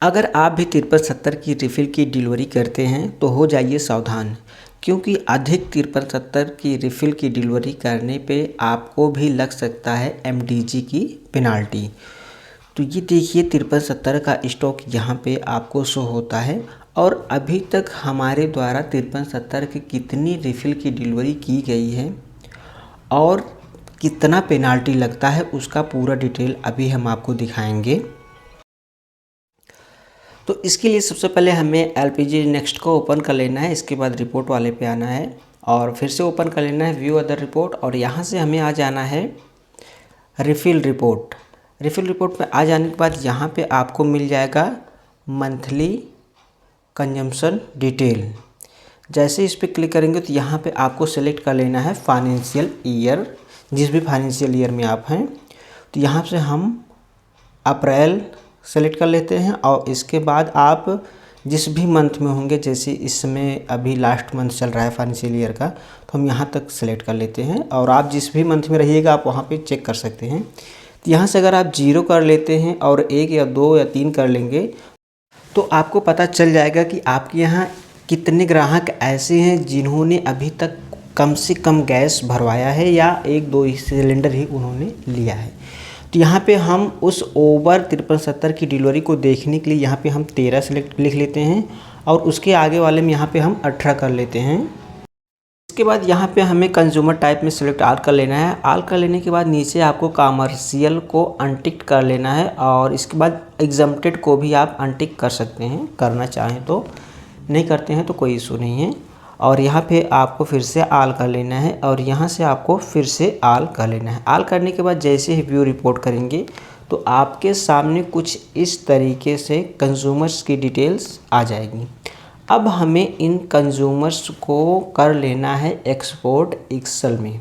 अगर आप भी 5370 की रिफ़िल की डिलीवरी करते हैं तो हो जाइए सावधान, क्योंकि अधिक 5370 की रिफ़िल की डिलीवरी करने पे आपको भी लग सकता है MDG की पेनाल्टी। तो ये देखिए 5370 का स्टॉक यहाँ पे आपको शो होता है और अभी तक हमारे द्वारा 5370 की कितनी रिफ़िल की डिलीवरी की गई है और कितना पेनाल्टी लगता है उसका पूरा डिटेल अभी हम आपको दिखाएंगे। तो इसके लिए सबसे पहले हमें LPG नेक्स्ट को ओपन कर लेना है। इसके बाद रिपोर्ट वाले पे आना है और फिर से ओपन कर लेना है व्यू अदर रिपोर्ट और यहाँ से हमें आ जाना है रिफ़िल रिपोर्ट। रिफ़िल रिपोर्ट में आ जाने के बाद यहाँ पे आपको मिल जाएगा मंथली कंजम्पशन डिटेल। जैसे इस पर क्लिक करेंगे तो यहाँ पे आपको सेलेक्ट कर लेना है फाइनेंशियल ईयर, जिस भी फाइनेंशियल ईयर में आप हैं। तो यहाँ से हम अप्रैल सेलेक्ट कर लेते हैं और इसके बाद आप जिस भी मंथ में होंगे, जैसे इस समय अभी लास्ट मंथ चल रहा है फाइनेंशियल ईयर का, तो हम यहाँ तक सेलेक्ट कर लेते हैं और आप जिस भी मंथ में रहिएगा आप वहाँ पे चेक कर सकते हैं। तो यहाँ से अगर आप 0 कर लेते हैं और 1 या 2 या 3 कर लेंगे तो आपको पता चल जाएगा कि आपके यहाँ कितने ग्राहक ऐसे हैं जिन्होंने अभी तक कम से कम गैस भरवाया है या 1-2 सिलेंडर ही उन्होंने लिया है। तो यहाँ पे हम उस ओवर 5370 की डिलीवरी को देखने के लिए यहाँ पे हम 13 सेलेक्ट लिख लेते हैं और उसके आगे वाले में यहाँ पे हम 18 कर लेते हैं। इसके बाद यहाँ पे हमें कंज्यूमर टाइप में सेलेक्ट ऑल कर लेना है। ऑल कर लेने के बाद नीचे आपको कमर्शियल को अनटिक कर लेना है और इसके बाद एग्जम्प्टेड को भी आप अनटिक कर सकते हैं, करना चाहें तो। नहीं करते हैं तो कोई इशू नहीं है। और यहाँ पे आपको फिर से ऑल कर लेना है और यहाँ से आपको फिर से ऑल कर लेना है। ऑल करने के बाद जैसे ही व्यू रिपोर्ट करेंगे तो आपके सामने कुछ इस तरीके से कंज्यूमर्स की डिटेल्स आ जाएगी। अब हमें इन कंज्यूमर्स को कर लेना है एक्सपोर्ट एक्सेल में,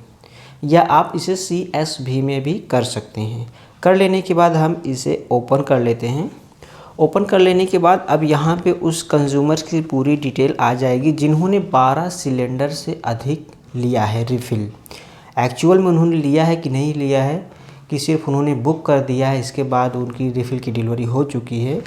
या आप इसे CSV में भी कर सकते हैं। कर लेने के बाद हम इसे ओपन कर लेते हैं। ओपन कर लेने के बाद अब यहाँ पे उस कंज्यूमर्स की पूरी डिटेल आ जाएगी जिन्होंने 12 सिलेंडर से अधिक लिया है रिफ़िल। एक्चुअल में उन्होंने लिया है कि नहीं लिया है, कि सिर्फ उन्होंने बुक कर दिया है, इसके बाद उनकी रिफ़िल की डिलीवरी हो चुकी है।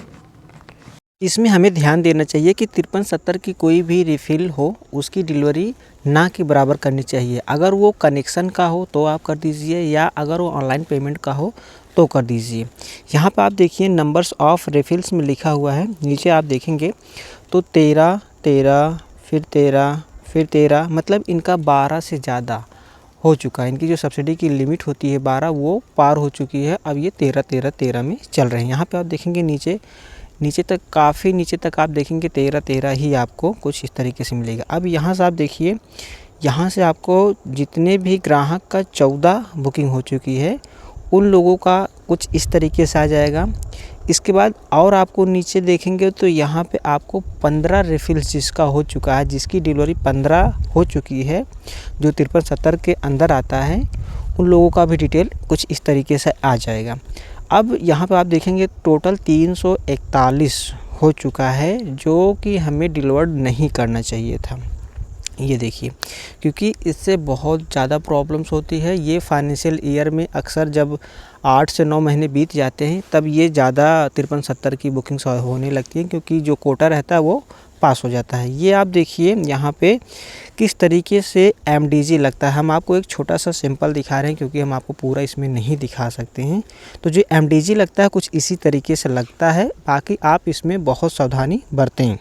इसमें हमें ध्यान देना चाहिए कि 5370 की कोई भी रिफ़िल हो उसकी डिलीवरी ना के बराबर करनी चाहिए। अगर वो कनेक्शन का हो तो आप कर दीजिए, या अगर वो ऑनलाइन पेमेंट का हो तो कर दीजिए। यहाँ पर आप देखिए नंबर्स ऑफ़ रिफ़िल्स में लिखा हुआ है, नीचे आप देखेंगे तो 13, 13, फिर 13, फिर 13, मतलब इनका 12 से ज़्यादा हो चुका है। इनकी जो सब्सिडी की लिमिट होती है 12 वो पार हो चुकी है। अब ये 13, 13, 13 में चल रहे हैं। यहाँ पे आप देखेंगे नीचे तक, काफ़ी नीचे तक आप देखेंगे 13, 13 ही आपको कुछ इस तरीके से मिलेगा। अब यहाँ से आप देखिए, यहाँ से आपको जितने भी ग्राहक का 14 बुकिंग हो चुकी है उन लोगों का कुछ इस तरीके से आ जाएगा। इसके बाद और आपको नीचे देखेंगे तो यहाँ पे आपको 15 रिफ़िल्स जिसका हो चुका है, जिसकी डिलीवरी 15 हो चुकी है, जो 5370 के अंदर आता है, उन लोगों का भी डिटेल कुछ इस तरीके से आ जाएगा। अब यहाँ पे आप देखेंगे टोटल 341 हो चुका है, जो कि हमें डिलीवर्ड नहीं करना चाहिए था। ये देखिए, क्योंकि इससे बहुत ज़्यादा प्रॉब्लम्स होती है। ये फाइनेंशियल ईयर में अक्सर जब 8 से 9 महीने बीत जाते हैं तब ये ज़्यादा 5370 की बुकिंग्स होने लगती हैं, क्योंकि जो कोटा रहता है वो पास हो जाता है। ये आप देखिए यहाँ पे किस तरीके से MDG लगता है। हम आपको एक छोटा सा सिंपल दिखा रहे हैं क्योंकि हम आपको पूरा इसमें नहीं दिखा सकते हैं। तो जो MDG लगता है कुछ इसी तरीके से लगता है, बाकी आप इसमें बहुत सावधानी बरतें।